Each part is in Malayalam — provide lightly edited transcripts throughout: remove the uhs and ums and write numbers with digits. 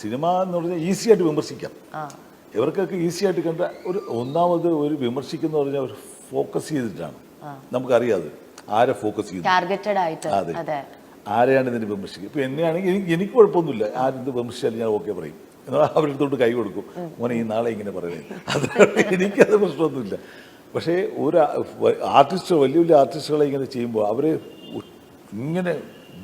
സിനിമ എന്ന് പറഞ്ഞാൽ ഈസി ആയിട്ട് വിമർശിക്കാം. ഇവർക്കൊക്കെ ഈസി ആയിട്ട് കണ്ട ഒന്നാമത് ഒരു വിമർശിക്കുന്ന പറഞ്ഞാൽ ഒരു ഫോക്കസ് ചെയ്തിട്ടാണ്. നമുക്കറിയാതെ ആരെ ഫോക്കസ് ചെയ്യുന്നത്, അതെ, ആരെയാണ് ഇതിന് വിമർശിക്കുക. ഇപ്പൊ എന്നെയാണെങ്കിൽ എനിക്ക് കുഴപ്പമൊന്നുമില്ല, ആരെന്ത് വിമർശിച്ചാലും ഞാൻ ഓക്കെ പറയും. എന്നാൽ അവരെടുത്തോട്ട് കൈ കൊടുക്കും, മോനെ ഈ നാളെ ഇങ്ങനെ പറയുന്നത്. അത് എനിക്കത് പ്രശ്നമൊന്നുമില്ല. പക്ഷേ ഒരു ആർട്ടിസ്റ്റ്, വലിയ വലിയ ആർട്ടിസ്റ്റുകളെ ഇങ്ങനെ ചെയ്യുമ്പോൾ അവരെ ഇങ്ങനെ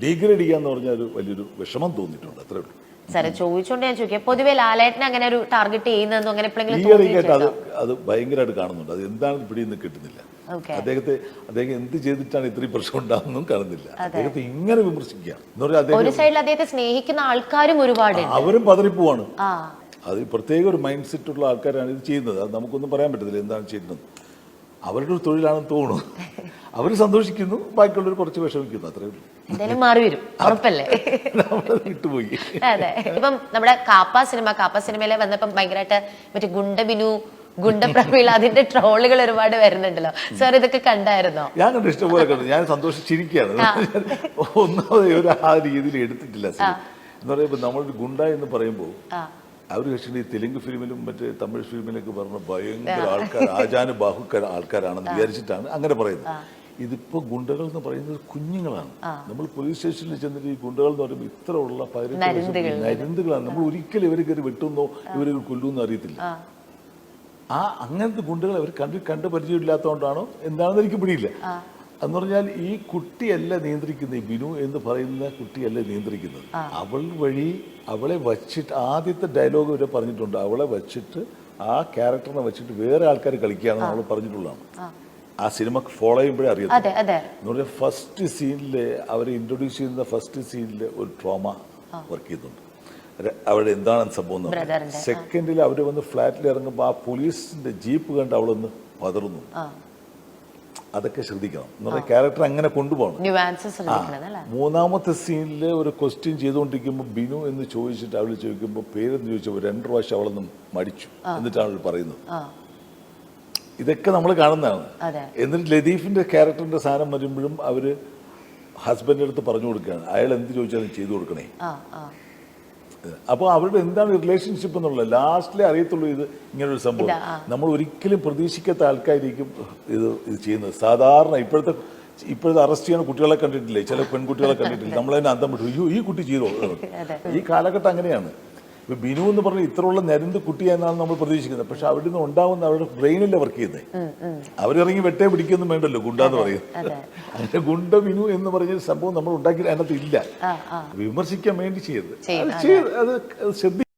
ഡീഗ്രേഡ് ചെയ്യാന്ന് പറഞ്ഞാൽ ഒരു വലിയൊരു വിഷമം തോന്നിയിട്ടുണ്ട്. അത്രേ ഉള്ളൂ. സാറേ ചോദിച്ചോണ്ട് ഞാൻ ചോദിക്കാം, പൊതുവെ ലാലേട്ടനെ അങ്ങനെ ഒരു ടാർഗറ്റ് ചെയ്യുന്നതെന്നും അങ്ങനെ അത് ഭയങ്കരമായിട്ട് കാണുന്നുണ്ട്. അത് എന്താണ് പിടിയെന്ന് കിട്ടുന്നില്ല. അദ്ദേഹം എന്ത് ചെയ്തിട്ടാണ് ഇത്രയും പ്രശ്നം ഉണ്ടാകുന്നതും കാണുന്നില്ല. അദ്ദേഹത്തെ ഇങ്ങനെ വിമർശിക്കുക എന്ന് പറഞ്ഞാൽ ഒരു സൈഡിൽ അദ്ദേഹത്തെ സ്നേഹിക്കുന്ന ആൾക്കാരും ഒരുപാട്, അവരും പതറിപ്പോവാണ്. അത് പ്രത്യേക ഒരു മൈൻഡ് സെറ്റ് ഉള്ള ആൾക്കാരാണ് ഇത് ചെയ്യുന്നത്. അത് നമുക്കൊന്നും പറയാൻ പറ്റത്തില്ല എന്താണ് ചെയ്യുന്നത്. അവരുടെ ഒരു തൊഴിലാണെന്ന് തോന്നുന്നു. അവർ സന്തോഷിക്കുന്നു, ബാക്കിയുള്ളവർ കുറച്ച് വിഷമിക്കുന്നു. അത്രേ ഉള്ളൂ. എന്തായാലും മാറി വരും, ഉറപ്പല്ലേ? വിട്ടുപോയി. അതെ. ഇപ്പം നമ്മുടെ കാപ്പ സിനിമയിലെ വന്നപ്പം ഭയങ്കരമായിട്ട് മറ്റേ ഗുണ്ടബിനു, ഗുണ്ടപ്രവീൾ, അതിന്റെ ട്രോളുകൾ ഒരുപാട് വരുന്നുണ്ടല്ലോ. സാർ ഇതൊക്കെ കണ്ടായിരുന്നോ? ഞാൻ കണ്ടു, ഇഷ്ടംപോലെ കണ്ടു. ഞാൻ സന്തോഷിച്ചിരിക്കുകയാണ്. ഒന്നാമത് ആ രീതിയിൽ എടുത്തിട്ടില്ല എന്ന് പറയുമ്പോൾ നമ്മളൊരു ഗുണ്ട എന്ന് പറയുമ്പോൾ അവർ പക്ഷേ ഈ തെലുങ്ക് ഫിലിമിലും മറ്റേ തമിഴ് ഫിലിമിലൊക്കെ പറഞ്ഞ ഭയങ്കര ആൾക്കാർ, ആചാന ബാഹുക്കർ ആൾക്കാരാണെന്ന് വിചാരിച്ചിട്ടാണ് അങ്ങനെ പറയുന്നത്. ഇതിപ്പോ ഗുണ്ടകൾ എന്ന് പറയുന്നത് കുഞ്ഞുങ്ങളാണ്. നമ്മൾ പോലീസ് സ്റ്റേഷനിൽ ചെന്നിട്ട് ഈ ഗുണ്ടകൾ എന്ന് പറയുമ്പോൾ ഇത്ര ഉള്ള 18 നരുന്തുകളാണ്. നമ്മൾ ഒരിക്കലും ഇവർ കയറി വെട്ടുന്നോ ഇവർ കൊല്ലുന്നോ അറിയത്തില്ല. അങ്ങനത്തെ ഗുണ്ടകൾ അവർ കണ്ട് പരിചയമില്ലാത്തതുകൊണ്ടാണോ എന്താണെന്ന് എനിക്ക് പിടിയില്ല. എന്ന് പറഞ്ഞാൽ ഈ കുട്ടിയല്ല നിയന്ത്രിക്കുന്നത്, ഈ ബിനു എന്ന് പറയുന്ന കുട്ടിയല്ല നിയന്ത്രിക്കുന്നത്. അവൾ വഴി അവളെ വച്ചിട്ട്, ആദ്യത്തെ ഡയലോഗ് വരെ പറഞ്ഞിട്ടുണ്ട്, അവളെ വച്ചിട്ട് ആ ക്യാരക്ടറിനെ വെച്ചിട്ട് വേറെ ആൾക്കാർ കളിക്കുകയാണെന്ന് അവൾ പറഞ്ഞിട്ടുള്ളതാണ്. ആ സിനിമ ഫോളോ ചെയ്യുമ്പോഴേ അറിയാം. എന്ന് പറഞ്ഞാൽ ഫസ്റ്റ് സീനില് അവരെ ഇൻട്രൊഡ്യൂസ് ചെയ്യുന്ന ഫസ്റ്റ് സീനിൽ ഒരു ട്രോമ വർക്ക് ചെയ്യുന്നുണ്ട്. അവിടെ എന്താണ് സംഭവം. സെക്കൻഡിൽ അവർ വന്ന് ഫ്ലാറ്റിൽ ഇറങ്ങുമ്പോൾ ആ പോലീസിന്റെ ജീപ്പ് കണ്ട് അവളൊന്ന് പതറുന്നു. അതൊക്കെ ശ്രദ്ധിക്കണം എന്ന് പറഞ്ഞാൽ ക്യാരക്ടർ അങ്ങനെ കൊണ്ടുപോകണം. മൂന്നാമത്തെ സീനിൽ ഒരു ക്വസ്റ്റ്യൻ ചെയ്തുകൊണ്ടിരിക്കുമ്പോൾ ബിനു എന്ന് ചോദിച്ചിട്ട് അവൾ ചോദിക്കുമ്പോൾ പേരെന്ന് ചോദിച്ചപ്പോൾ 2 പ്രാവശ്യം അവളൊന്നും മടിച്ചു എന്നിട്ടാണ് അവൾ പറയുന്നത്. ഇതൊക്കെ നമ്മൾ കാണുന്നതാണ്. എന്നിട്ട് ലതീഫിന്റെ ക്യാരക്ടറിന്റെ സാധനം വരുമ്പോഴും അവര് ഹസ്ബൻഡിന്റെ അടുത്ത് പറഞ്ഞു കൊടുക്കുകയാണ്, അയാൾ എന്ത് ചോദിച്ചാലും ചെയ്തു കൊടുക്കണേ. അപ്പോൾ അവരുടെ എന്താണ് റിലേഷൻഷിപ്പ് എന്നുള്ളത് ലാസ്റ്റിലേ അറിയത്തുള്ളൂ. ഇത് ഇങ്ങനൊരു സംഭവം നമ്മൾ ഒരിക്കലും പ്രതീക്ഷിക്കാത്ത ആൾക്കാരായിരിക്കും ഇത് ചെയ്യുന്നത്. സാധാരണ ഇപ്പോഴത്തെ അറസ്റ്റ് ചെയ്യുന്ന കുട്ടികളെ കണ്ടിട്ടില്ലേ, ചില പെൺകുട്ടികളെ കണ്ടിട്ടില്ലേ, നമ്മളതിനെ അന്തം വിട്ടു, അയ്യോ ഈ കുട്ടി ചെയ്തോ. ഈ കാലഘട്ടം അങ്ങനെയാണ്. ഇപ്പൊ ബിനു എന്ന് പറഞ്ഞാൽ ഇത്രയുള്ള നരുന്ത് കുട്ടിയെന്നാണ് നമ്മൾ പ്രതീക്ഷിക്കുന്നത്. പക്ഷെ അവിടെ നിന്ന് ഉണ്ടാവുന്ന അവരുടെ ബ്രെയിനിലെ വർക്ക് ചെയ്യുന്നത്. അവരിറങ്ങി വെട്ടേ പിടിക്കൊന്നും വേണ്ടല്ലോ ഗുണ്ട എന്ന് പറയുന്നത്. അങ്ങനെ ഗുണ്ട ബിനു എന്ന് പറഞ്ഞ സംഭവം നമ്മൾ ഉണ്ടാക്കി അതിനകത്ത് ഇല്ല. വിമർശിക്കാൻ വേണ്ടി ചെയ്യരുത്, അത് ശ്രദ്ധിക്കും.